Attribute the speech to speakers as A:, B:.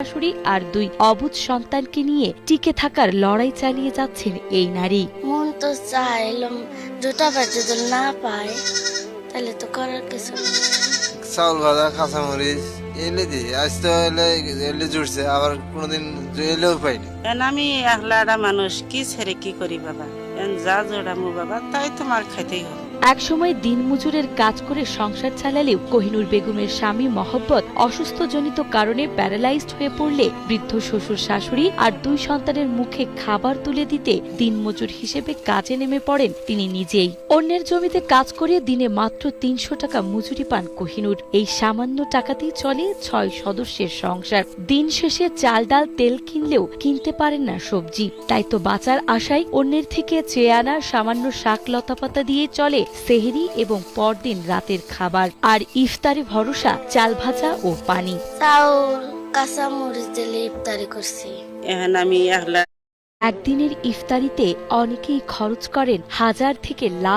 A: শাশুড়ি আর 2 অবুঝ সন্তানকে নিয়ে টিকে থাকার লড়াই চালিয়ে যাচ্ছেন এই নারী।
B: মন তো চাইলাম দুটাবার যদি না পায় তাহলে তো করার কিছু নেই।
C: চাউল ভাজা কাঁচামরিচ এলে দিই, আজ তো এলে জুড়ছে, আবার কোনোদিন এলেও পাইনি।
D: আমি একলাড়া মানুষ, কি ছেড়ে কি করি বাবা, যা জোড়ামু বাবা তাই তোমার খাইতেই হবে।
A: একসময় দিনমজুরের কাজ করে সংসার চালালেও কোহিনুর বেগমের স্বামী মহব্বত অসুস্থজনিত কারণে প্যারালাইজড হয়ে পড়লে বৃদ্ধ শ্বশুর শাশুড়ি আর 2 সন্তানের মুখে খাবার তুলে দিতে দিনমজুর হিসেবে কাজে নেমে পড়েন তিনি নিজেই। অন্যের জমিতে কাজ করে দিনে মাত্র 300 টাকা মজুরি পান কোহিনুর। এই সামান্য টাকাতেই চলে 6 সদস্যের সংসার। দিন শেষে চাল ডাল তেল কিনলেও কিনতে পারেন না সবজি, তাই তো বাঁচার আশায় অন্যের থেকে চেয়ে আনা সামান্য শাক লতাপাতা দিয়ে চলে সেহরি এবং পরদিন রাতের খাবার। আর ইফতারে ভরসা চাল ভাজা ও পানি।
B: চাউল কাঁচা মরিচ দিলে ইফতারি করছি।
D: এখন আমি একলা
A: একদিনের ইফতারিতে অনেকেই খরচ করেন 1000 থেকে লাখ